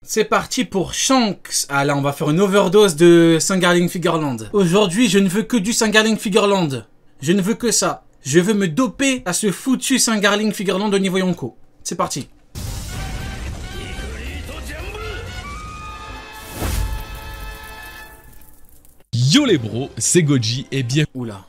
C'est parti pour Shanks. Ah là, on va faire une overdose de Sangarling Figurland. Aujourd'hui, je ne veux que du Sangarling Figurland. Je ne veux que ça. Je veux me doper à ce foutu Sangarling Figurland au niveau Yonko. C'est parti. Yo les bros, c'est Goji et bienvenue Oula.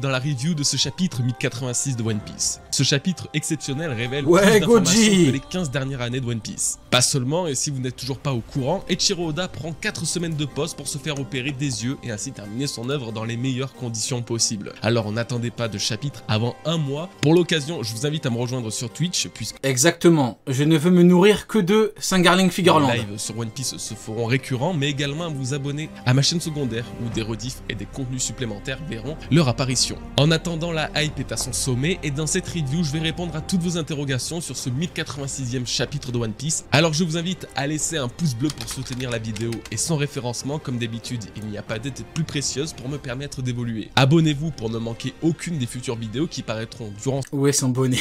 dans la review de ce chapitre 1086 de One Piece. Ce chapitre exceptionnel révèle Ouais, plus d'informations Goji que les 15 dernières années de One Piece. Pas seulement, et si vous n'êtes toujours pas au courant, Eiichiro Oda prend 4 semaines de pause pour se faire opérer des yeux et ainsi terminer son œuvre dans les meilleures conditions possibles. Alors n'attendez pas de chapitre avant un mois. Pour l'occasion, je vous invite à me rejoindre sur Twitch puisque Exactement. Je ne veux me nourrir que de Sangarling Figurland. les lives sur One Piece se feront récurrents, mais également à vous abonner à ma chaîne secondaire où des rediffs et des contenus supplémentaires verront leur apparition. En attendant, la hype est à son sommet et dans cette review, je vais répondre à toutes vos interrogations sur ce 1086e chapitre de One Piece. Alors je vous invite à laisser un pouce bleu pour soutenir la vidéo et son référencement. Comme d'habitude, il n'y a pas d'aide plus précieuse pour me permettre d'évoluer. Abonnez-vous pour ne manquer aucune des futures vidéos qui paraîtront durant... Où est son bonnet?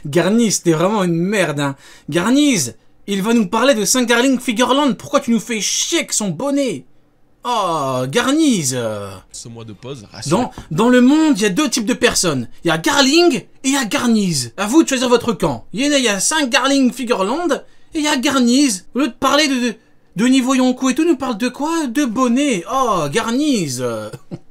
Garniz, t'es vraiment une merde, hein. Garniz, il va nous parler de Sangarling Figurland. Pourquoi tu nous fais chier avec son bonnet? Oh, Garniz. ce mois de pause. Rassurez-vous. Dans le monde, il y a deux types de personnes. Il y a Garling et il y a Garniz. À vous de choisir votre camp. Il y a Sangarling Figurland et il y a Garniz. Au lieu de parler de niveau Yonko et tout, nous parle de quoi? De bonnet. Oh, Garniz.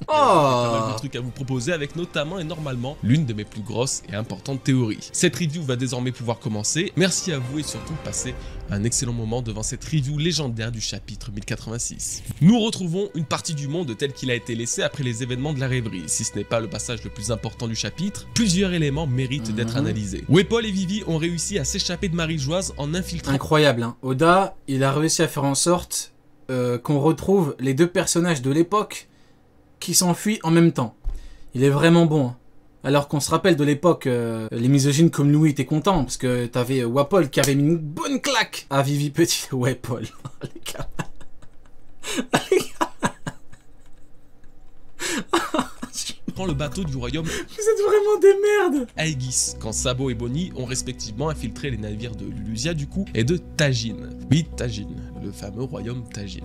Pas mal de trucs à vous proposer avec notamment et normalement l'une de mes plus grosses et importantes théories. Cette review va désormais pouvoir commencer. Merci à vous et surtout passez un excellent moment devant cette review légendaire du chapitre 1086. Nous retrouvons une partie du monde tel qu'il a été laissé après les événements de la rêverie. Si ce n'est pas le passage le plus important du chapitre, plusieurs éléments méritent d'être analysés. Wapol et Vivi ont réussi à s'échapper de Marie-Joise en infiltrant... Incroyable, hein. Oda, il a réussi à faire en sorte qu'on retrouve les deux personnages de l'époque qui s'enfuient en même temps. Il est vraiment bon, hein. Alors qu'on se rappelle de l'époque, les misogynes comme Louis étaient contents parce que t'avais Wapol qui avait mis une bonne claque à Vivi Petit. Wapol, les gars. prend le bateau du royaume Vous êtes vraiment des merdes. Aegis, quand Sabo et Bonnie ont respectivement infiltré les navires de Lulusia du coup et de Tajin. Oui, Tajin, le fameux royaume Tajin.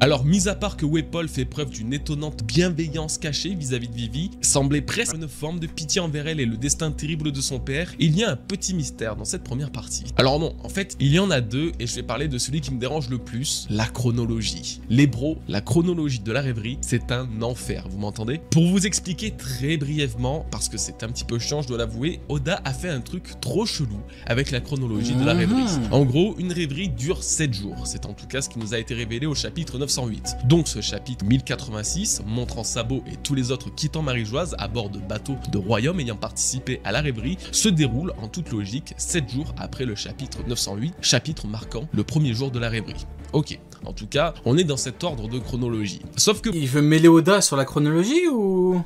Alors, mis à part que Wapol fait preuve d'une étonnante bienveillance cachée vis-à-vis de Vivi, semblait presque une forme de pitié envers elle et le destin terrible de son père, il y a un petit mystère dans cette première partie. Alors non, en fait, il y en a deux et je vais parler de celui qui me dérange le plus, la chronologie. Les bros, la chronologie de la rêverie, c'est un enfer, vous m'entendez? Pour vous expliquer très brièvement, parce que c'est un petit peu chiant, je dois l'avouer, Oda a fait un truc trop chelou avec la chronologie de la rêverie. En gros, une rêverie dure 7 jours, c'est en tout cas ce qui nous a été révélé au chapitre 908. Donc ce chapitre 1086, montrant Sabo et tous les autres quittant Marie-Joise à bord de bateaux de royaume ayant participé à la rêverie, se déroule en toute logique 7 jours après le chapitre 908, chapitre marquant le premier jour de la rêverie. Ok, en tout cas, on est dans cet ordre de chronologie. Sauf que... Il veut mêler Oda sur la chronologie ou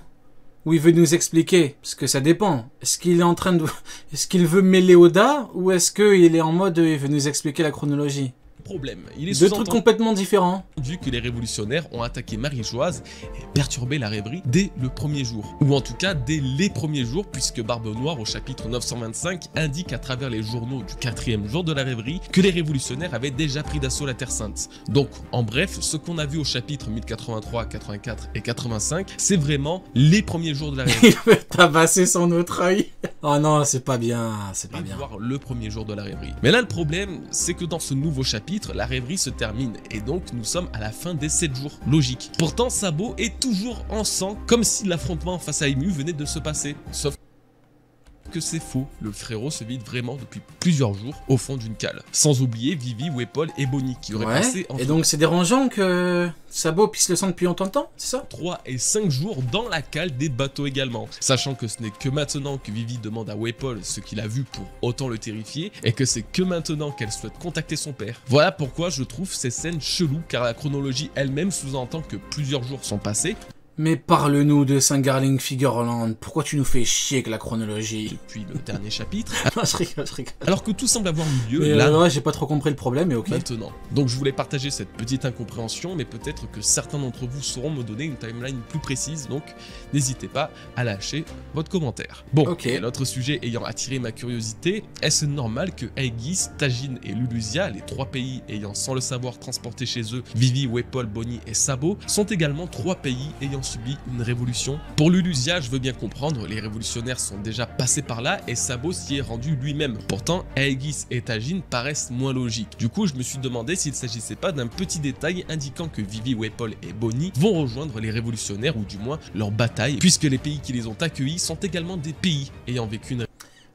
il veut nous expliquer? Parce que ça dépend. Est-ce qu'il est en train de... Est-ce qu'il veut mêler Oda ou est-ce qu'il est en mode il veut nous expliquer la chronologie? Problème. Il est deux trucs complètement différents. Vu que les révolutionnaires ont attaqué Marie-Joise et perturbé la rêverie dès le premier jour. Ou en tout cas dès les premiers jours, puisque Barbe Noire au chapitre 925 indique à travers les journaux du 4e jour de la rêverie que les révolutionnaires avaient déjà pris d'assaut la Terre Sainte. Donc en bref, ce qu'on a vu au chapitre 1083, 84 et 85, c'est vraiment les premiers jours de la rêverie. Il veut tabasser son autre œil. Oh non, c'est pas bien, c'est pas bien. Voir le premier jour de la rêverie. Mais là le problème, c'est que dans ce nouveau chapitre, la rêverie se termine et donc nous sommes à la fin des 7 jours. Logique. Pourtant Sabo est toujours en sang comme si l'affrontement face à Emu venait de se passer. Sauf que c'est faux, le frérot se vide vraiment depuis plusieurs jours au fond d'une cale. Sans oublier Vivi, Wapol et Bonnie qui auraient passé en... Et donc c'est dérangeant que Sabo pisse le sang depuis autant de temps, c'est ça? 3 et 5 jours dans la cale des bateaux également. Sachant que ce n'est que maintenant que Vivi demande à Wapol ce qu'il a vu pour autant le terrifier et que c'est que maintenant qu'elle souhaite contacter son père. Voilà pourquoi je trouve ces scènes cheloues car la chronologie elle-même sous-entend que plusieurs jours sont passés. Mais parle-nous de Saint-Garling Figureland, pourquoi tu nous fais chier avec la chronologie? Depuis le dernier chapitre. Je rigole, je rigole. Alors que tout semble avoir eu lieu Mais là, ouais, j'ai pas trop compris le problème, mais ok. maintenant. Donc je voulais partager cette petite incompréhension, mais peut-être que certains d'entre vous sauront me donner une timeline plus précise, donc n'hésitez pas à lâcher votre commentaire. Bon, Ok. et l'autre sujet ayant attiré ma curiosité, est-ce normal que Aegis, Tajin et Lulusia, les 3 pays ayant sans le savoir transporté chez eux Vivi, Wepol, Bonnie et Sabo, sont également 3 pays ayant subi une révolution? Pour Lulusia, je veux bien comprendre, les révolutionnaires sont déjà passés par là et Sabo s'y est rendu lui-même. Pourtant, Aegis et Tajin paraissent moins logiques. Du coup, je me suis demandé s'il ne s'agissait pas d'un petit détail indiquant que Vivi, Wepol et Bonnie vont rejoindre les révolutionnaires ou du moins leur bataille, puisque les pays qui les ont accueillis sont également des pays ayant vécu une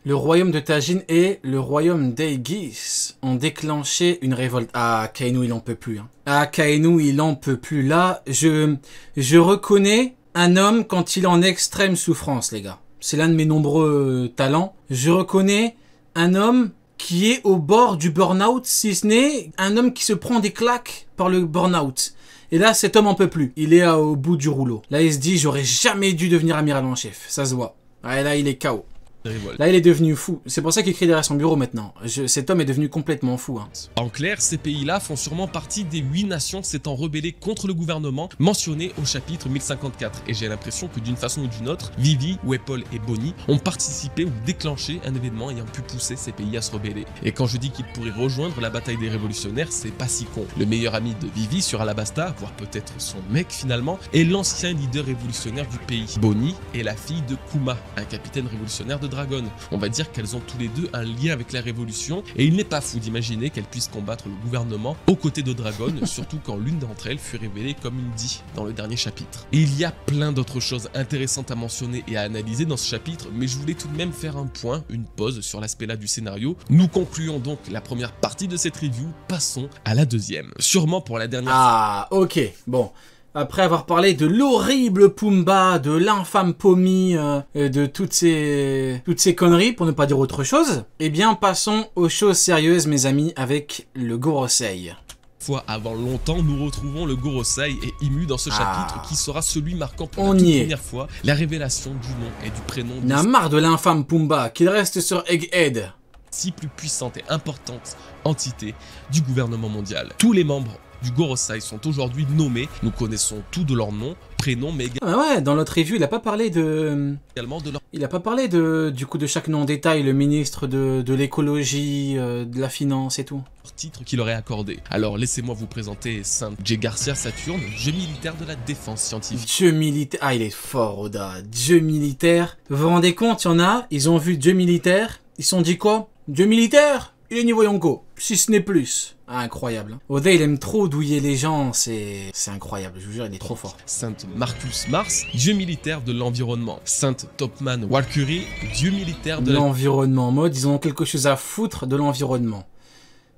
Le royaume de Tajin et le royaume d'Aegis ont déclenché une révolte. Ah, Kainu, il en peut plus. Hein. Ah, Kainu, il en peut plus. Là, je reconnais un homme quand il est en extrême souffrance, les gars. C'est l'un de mes nombreux talents. Je reconnais un homme qui est au bord du burn-out, si ce n'est un homme qui se prend des claques par le burn-out. Et là, cet homme en peut plus. Il est au bout du rouleau. Là, il se dit, j'aurais jamais dû devenir amiral en chef. Ça se voit. Ouais, là, il est KO. révolte. Là, il est devenu fou. C'est pour ça qu'il crie derrière son bureau maintenant. Cet homme est devenu complètement fou. Hein. En clair, ces pays-là font sûrement partie des 8 nations s'étant rebellées contre le gouvernement mentionné au chapitre 1054. Et j'ai l'impression que d'une façon ou d'une autre, Vivi, Wepol et Bonnie ont participé ou déclenché un événement ayant pu pousser ces pays à se rebeller. Et quand je dis qu'ils pourraient rejoindre la bataille des révolutionnaires, c'est pas si con. Le meilleur ami de Vivi sur Alabasta, voire peut-être son mec finalement, est l'ancien leader révolutionnaire du pays. Bonnie est la fille de Kuma, un capitaine révolutionnaire de Dragon. On va dire qu'elles ont tous les deux un lien avec la révolution et il n'est pas fou d'imaginer qu'elles puissent combattre le gouvernement aux côtés de Dragon, surtout quand l'une d'entre elles fut révélée comme une Di dans le dernier chapitre. Et il y a plein d'autres choses intéressantes à mentionner et à analyser dans ce chapitre, mais je voulais tout de même faire un point, une pause sur l'aspect là du scénario. Nous concluons donc la première partie de cette review, passons à la deuxième. Sûrement pour la dernière fois. Ah, ok. Bon. Après avoir parlé de l'horrible Pumba, de l'infâme Pommi, de toutes ces conneries, pour ne pas dire autre chose, eh bien passons aux choses sérieuses, mes amis, avec le Gorosei. Fois avant longtemps, nous retrouvons le Gorosei et Imu dans ce chapitre qui sera celui marquant pour On la toute y est. première fois la révélation du nom et du prénom Il y en a des marre de l'infâme Pumba, qu'il reste sur Egghead. 6 plus puissantes et importantes entités du gouvernement mondial. Tous les membres du Gorosei sont aujourd'hui nommés, nous connaissons tout de leur nom, prénom, mais Ah ouais, dans notre review, il a pas parlé de... également de leur Il a pas parlé du coup de chaque nom en détail, le ministre de l'écologie, de la finance et tout. titre qu'il leur est accordé. Alors laissez-moi vous présenter Saint J. Garcia Saturne, jeu militaire de la défense scientifique. Dieu militaire. Ah, il est fort, Oda. Dieu militaire. Vous vous rendez compte, il y en a, ils ont vu Dieu militaire, ils se sont dit quoi? Dieu militaire? Il est niveau Yonko, si ce n'est plus. Ah, incroyable. Oda, il aime trop douiller les gens, c'est incroyable, je vous jure, il est trop fort. Sainte Marcus Mars, dieu militaire de l'environnement. Sainte Topman Walkyrie, dieu militaire de la L'environnement, en mode, ils ont quelque chose à foutre de l'environnement.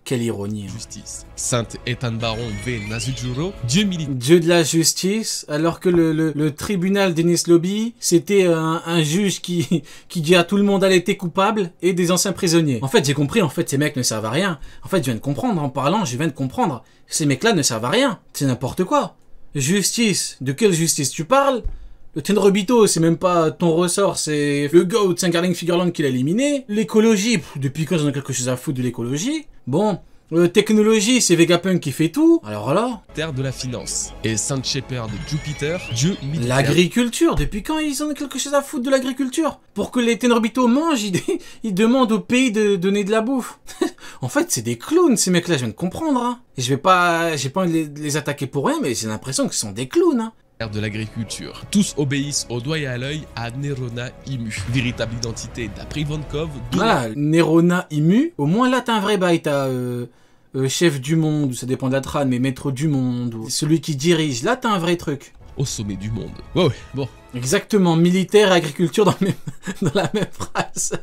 Quelle ironie. Hein. justice. Sainte Ethan Baron V. Nazujuro, dieu militaire Dieu de la justice, alors que le tribunal d'Ennis Lobby, c'était un juge qui dit à tout le monde elle était coupable et des anciens prisonniers. En fait, j'ai compris, en fait, ces mecs ne servent à rien. En fait, je viens de comprendre, en parlant, je viens de comprendre. Ces mecs-là ne servent à rien. C'est n'importe quoi. Justice. De quelle justice tu parles? Le Tenrobito, c'est même pas ton ressort, c'est le GOAT, Saint-Garling Figureland qui l'a éliminé. L'écologie, depuis quand j'en ai quelque chose à foutre de l'écologie? Bon, technologie, c'est Vegapunk qui fait tout. Alors là, de la finance. Et Sainte Shepherd Jupiter, dieu militaire. l'agriculture, depuis quand ils en ont quelque chose à foutre de l'agriculture? Pour que les Tenrobito mangent, ils demandent au pays de donner de la bouffe. En fait, c'est des clowns, ces mecs-là, je viens de comprendre. Hein. Et j'ai pas envie de les attaquer pour rien, mais j'ai l'impression que ce sont des clowns. Hein. de l'agriculture. Tous obéissent au doigt et à l'œil à Nerona Imu. Véritable identité d'après Ivankov. Voilà, Nerona Imu. Au moins là, t'as un vrai bail. T'as chef du monde, ça dépend de la trame, mais maître du monde, ou celui qui dirige. Là, t'as un vrai truc. Au sommet du monde. Ouais, bon. Exactement, militaire et agriculture dans la même phrase.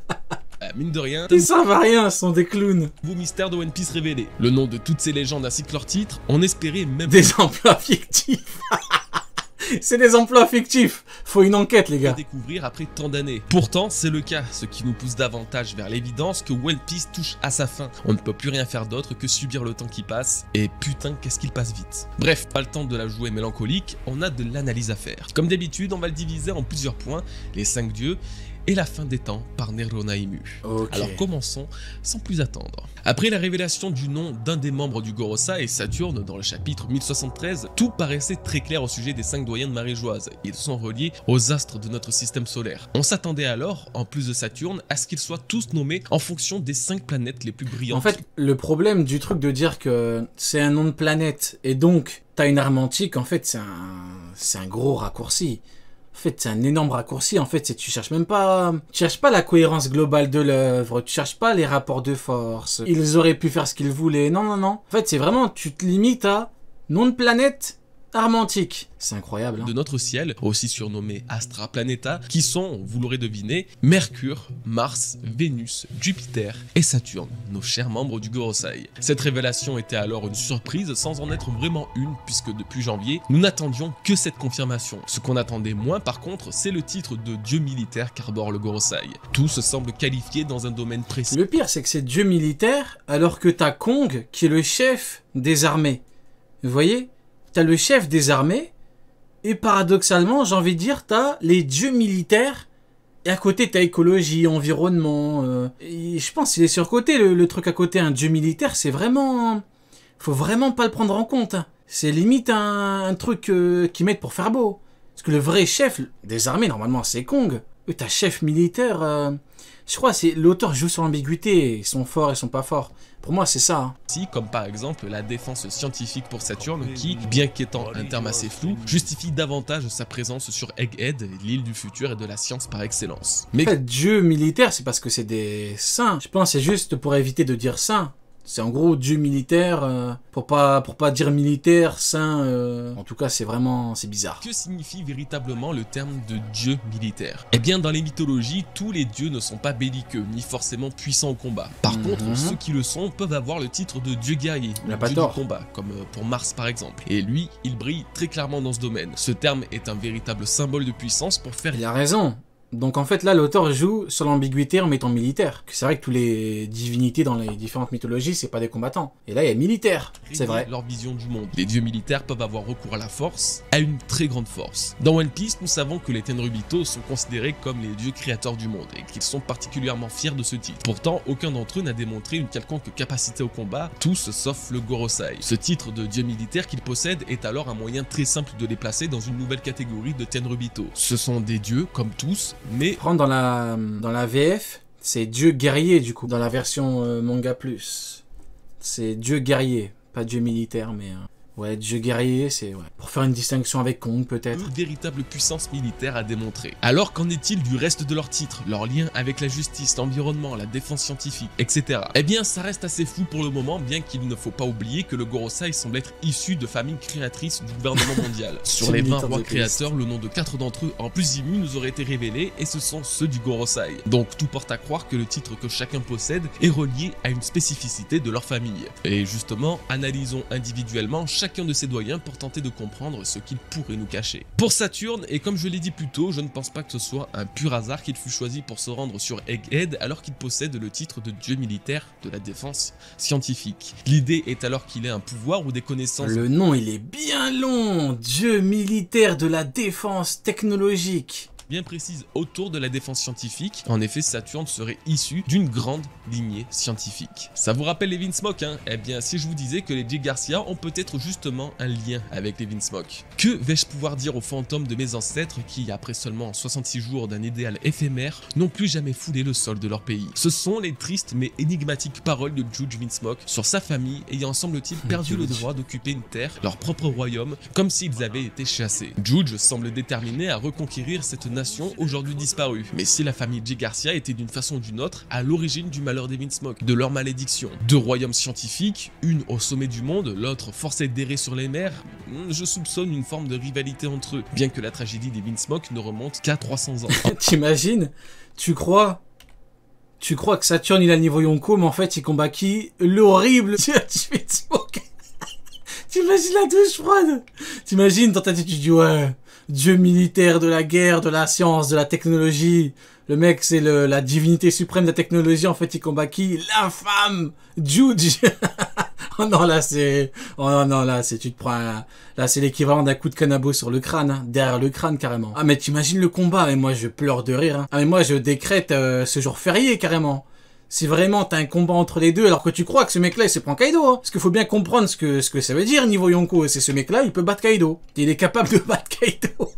Mine de rien, Ils servent à rien, ce sont des clowns. nouveau mystère de One Piece révélé. Le nom de toutes ces légendes ainsi que leur titre, on espérait même Des emplois fictifs. C'est des emplois fictifs. Faut une enquête, les gars. Découvrir après tant d'années. Pourtant, c'est le cas, ce qui nous pousse davantage vers l'évidence que One Piece touche à sa fin. On ne peut plus rien faire d'autre que subir le temps qui passe, et putain qu'est-ce qu'il passe vite. Bref, pas le temps de la jouer mélancolique, on a de l'analyse à faire. Comme d'habitude, on va le diviser en plusieurs points, les 5 dieux, et la fin des temps par Neronaïmu. Ok. Alors commençons sans plus attendre. Après la révélation du nom d'un des membres du Gorosei, Saturne, dans le chapitre 1073, tout paraissait très clair au sujet des 5 doyens de Marégeoise. Ils sont reliés aux astres de notre système solaire. On s'attendait alors, en plus de Saturne, à ce qu'ils soient tous nommés en fonction des 5 planètes les plus brillantes. En fait, le problème du truc de dire que c'est un nom de planète et donc t'as une arme antique, en fait, c'est un gros raccourci. En fait, c'est un énorme raccourci. En fait, tu cherches pas la cohérence globale de l'œuvre. Tu cherches pas les rapports de force. Ils auraient pu faire ce qu'ils voulaient. Non, non, non. En fait, c'est vraiment, tu te limites à nom de planète, arme antique. C'est incroyable. Hein. De notre ciel, aussi surnommé Astra Planeta, qui sont, vous l'aurez deviné, Mercure, Mars, Vénus, Jupiter et Saturne, nos chers membres du Gorosei. Cette révélation était alors une surprise sans en être vraiment une, puisque depuis janvier, nous n'attendions que cette confirmation. Ce qu'on attendait moins par contre, c'est le titre de dieu militaire qu'arbore le Gorosei. Tout se semble qualifié dans un domaine précis. Le pire, c'est que c'est dieu militaire, alors que t'as Kong, qui est le chef des armées. Vous voyez ? T'as le chef des armées, et paradoxalement, j'ai envie de dire, t'as les dieux militaires, et à côté, t'as écologie, environnement. Et je pense qu'il est surcoté, le truc à côté, un dieu militaire, c'est vraiment... Faut vraiment pas le prendre en compte. Hein. C'est limite un truc qu'ils mettent pour faire beau. Parce que le vrai chef des armées, normalement, c'est Kong. Eux, t'as chef militaire... Je crois que l'auteur joue sur l'ambiguïté. Ils sont forts, ils sont pas forts. Pour moi, c'est ça. Hein. Comme par exemple la défense scientifique pour Saturne qui, bien qu'étant un terme assez flou, justifie davantage sa présence sur Egghead, l'île du futur et de la science par excellence. Mais en fait, dieu militaire, c'est parce que c'est des saints. Je pense que c'est juste pour éviter de dire saint. C'est en gros dieu militaire, pour pas dire militaire, saint, en tout cas c'est bizarre. que signifie véritablement le terme de dieu militaire? Eh bien dans les mythologies, tous les dieux ne sont pas belliqueux, ni forcément puissants au combat. Par contre, ceux qui le sont peuvent avoir le titre de dieu guerrier, Il a ou pas dieu tort. du combat, comme pour Mars par exemple. Et lui, il brille très clairement dans ce domaine. Ce terme est un véritable symbole de puissance pour faire... Il a raison. Donc en fait là l'auteur joue sur l'ambiguïté en mettant militaire. C'est vrai que tous les divinités dans les différentes mythologies c'est pas des combattants. Et là il y a militaire, c'est vrai. Leur vision du monde. Les dieux militaires peuvent avoir recours à la force, à une très grande force. Dans One Piece, nous savons que les Tenryubito sont considérés comme les dieux créateurs du monde et qu'ils sont particulièrement fiers de ce titre. Pourtant, aucun d'entre eux n'a démontré une quelconque capacité au combat, tous sauf le Gorosei. Ce titre de dieu militaire qu'ils possèdent est alors un moyen très simple de les placer dans une nouvelle catégorie de Tenryubito. Ce sont des dieux comme tous, mais Prendre dans la VF, c'est dieu guerrier du coup. Dans la version manga plus, c'est dieu guerrier, pas dieu militaire mais... Ouais, dieu guerrier, c'est... Ouais. Pour faire une distinction avec Kong, peut-être. une véritable puissance militaire à démontrer. Alors qu'en est-il du reste de leur titre, leur lien avec la justice, l'environnement, la défense scientifique, etc. Eh bien, ça reste assez flou pour le moment, bien qu'il ne faut pas oublier que le Gorosei semble être issu de familles créatrices du gouvernement mondial. Sur les 20 rois créateurs, le nom de 4 d'entre eux en plus immus nous aurait été révélé, et ce sont ceux du Gorosei. Donc tout porte à croire que le titre que chacun possède est relié à une spécificité de leur famille. Et justement, analysons individuellement chacun de ces doyens pour tenter de comprendre ce qu'ils pourraient nous cacher. Pour Saturne, et comme je l'ai dit plus tôt, je ne pense pas que ce soit un pur hasard qu'il fut choisi pour se rendre sur Egghead alors qu'il possède le titre de dieu militaire de la défense scientifique. L'idée est alors qu'il ait un pouvoir ou des connaissances... Le nom, il est bien long. Dieu militaire de la défense technologique. bien précise autour de la défense scientifique. En effet, Saturne serait issu d'une grande lignée scientifique. Ça vous rappelle les Vinsmoke, hein? Eh bien, si je vous disais que les Jay Garcia ont peut-être justement un lien avec les Vinsmoke. Que vais-je pouvoir dire aux fantômes de mes ancêtres qui, après seulement 66 jours d'un idéal éphémère, n'ont plus jamais foulé le sol de leur pays? Ce sont les tristes mais énigmatiques paroles de Judge Vinsmoke sur sa famille ayant, semble-t-il, perdu le droit d'occuper une terre, leur propre royaume, comme s'ils avaient été chassés. Judge semble déterminé à reconquérir cette nation aujourd'hui disparue. Mais si la famille Jay Garcia était d'une façon ou d'une autre à l'origine du malheur des Vinsmoke, de leur malédiction. Deux royaumes scientifiques, une au sommet du monde, l'autre forcée d'errer sur les mers, je soupçonne une forme de rivalité entre eux, bien que la tragédie des Vinsmoke ne remonte qu'à 300 ans. T'imagines? Tu crois que Saturne il a le niveau Yonko, mais en fait il combat qui? Le horrible Vinsmoke. T'imagines la douche froide? T'imagines dans ta tête tu dis ouais, dieu militaire de la guerre, de la science, de la technologie. Le mec, c'est la divinité suprême de la technologie. En fait, il combat qui? L'infâme Juge. Oh non, là, c'est... Oh non, là, c'est... Tu te prends... Là, c'est l'équivalent d'un coup de canabo sur le crâne, hein. Derrière le crâne, carrément. Ah, mais t'imagines le combat? Mais moi, je pleure de rire, hein. Ah, mais moi, je décrète ce jour férié, carrément. Si vraiment t'as un combat entre les deux, alors que tu crois que ce mec-là, il se prend Kaido, hein. Parce qu'il faut bien comprendre ce que ça veut dire, niveau Yonko. C'est ce mec-là, il peut battre Kaido. Il est capable de battre Kaido.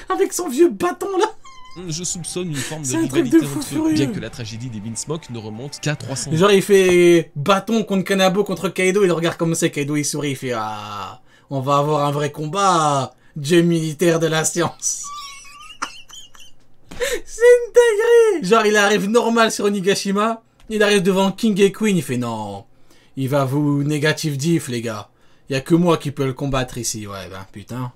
Avec son vieux bâton, là. Je soupçonne une forme de rivalité entre eux, bien que la tragédie des Vinsmoke ne remonte qu'à 300 ans. Genre, il fait bâton contre Kanabo contre Kaido, il regarde comme ça, Kaido, il sourit, il fait « Ah, on va avoir un vrai combat, dieu militaire de la science. » C'est une dinguerie. Genre, il arrive normal sur Onigashima, il arrive devant King et Queen, il fait « Non, il va vous négatif diff, les gars. Il y a que moi qui peux le combattre ici. » Ouais, ben, putain.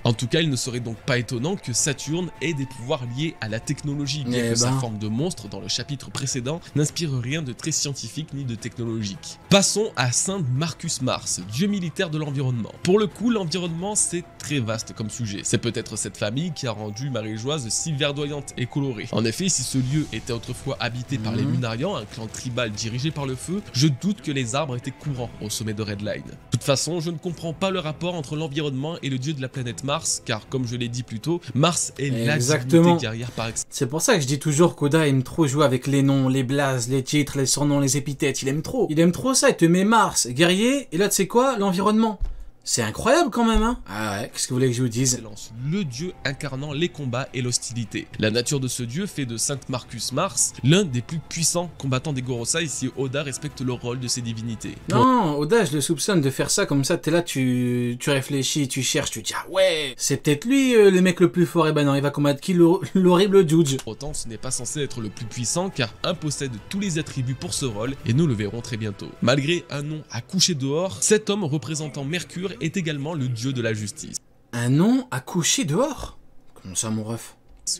En tout cas, il ne serait donc pas étonnant que Saturne ait des pouvoirs liés à la technologie, bien que sa forme de monstre dans le chapitre précédent n'inspire rien de très scientifique ni de technologique. Passons à Saint Marcus Mars, dieu militaire de l'environnement. Pour le coup, l'environnement c'est très vaste comme sujet. C'est peut-être cette famille qui a rendu Maréjoise si verdoyante et colorée. En effet, si ce lieu était autrefois habité par les Lunarians, un clan tribal dirigé par le feu, je doute que les arbres étaient courants au sommet de Redline. De toute façon, je ne comprends pas le rapport entre l'environnement et le dieu de la planète Mars, car comme je l'ai dit plus tôt, Mars est la divinité guerrière par excellence. C'est pour ça que je dis toujours qu'Oda aime trop jouer avec les noms, les blazes, les titres, les surnoms, les épithètes. Il aime trop. Il aime trop ça. Il te met Mars, guerrier, et là tu sais quoi? L'environnement. C'est incroyable quand même, hein. Ah ouais, qu'est-ce que vous voulez que je vous dise? Le dieu incarnant les combats et l'hostilité. La nature de ce dieu fait de Saint Marcus Mars l'un des plus puissants combattants des Gorosei si Oda respecte le rôle de ces divinités. Non, Oda, je le soupçonne de faire ça comme ça, t'es là, tu réfléchis, tu cherches, tu te dis ah ouais, c'est peut-être lui le mec le plus fort, et ben non, il va combattre qui? L'horrible Juge. Pourtant, ce n'est pas censé être le plus puissant car un possède tous les attributs pour ce rôle et nous le verrons très bientôt. Malgré un nom à coucher dehors, cet homme représentant Mercure est également le dieu de la justice. Un nom à coucher dehors? Comment ça, mon ref?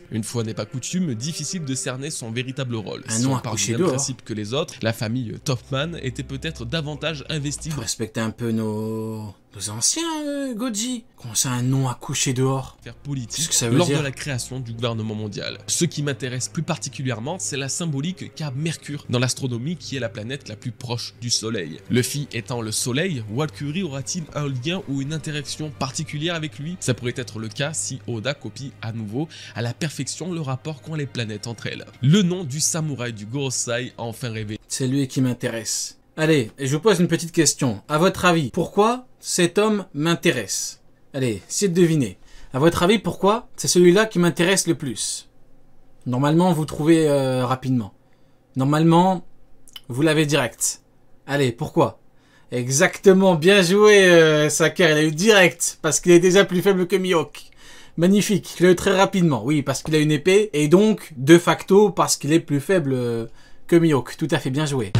Une fois n'est pas coutume, difficile de cerner son véritable rôle. Un nom à coucher dehors. Principe que les autres, la famille Topman était peut-être davantage investie. Faut respecter un peu nos anciens, Goji. Comment ça, un nom à coucher dehors? Faire politique que ça veut lors dire de la création du gouvernement mondial. Ce qui m'intéresse plus particulièrement, c'est la symbolique qu'a Mercure dans l'astronomie, qui est la planète la plus proche du Soleil. Luffy étant le Soleil, Walkyrie aura-t-il un lien ou une interaction particulière avec lui? Ça pourrait être le cas si Oda copie à nouveau à la perfection le rapport qu'ont les planètes entre elles. Le nom du samouraï du Gorosei a enfin révélé. C'est lui qui m'intéresse. Allez, et je vous pose une petite question. À votre avis, pourquoi cet homme m'intéresse? Allez, essayez de deviner. À votre avis, pourquoi c'est celui-là qui m'intéresse le plus? Normalement, vous trouvez rapidement. Normalement, vous l'avez direct. Allez, pourquoi? Exactement, bien joué, Saker, il a eu direct, parce qu'il est déjà plus faible que Mihawk. Magnifique, il l'a eu très rapidement, oui, parce qu'il a une épée, et donc, de facto, parce qu'il est plus faible que Mihawk. Tout à fait bien joué.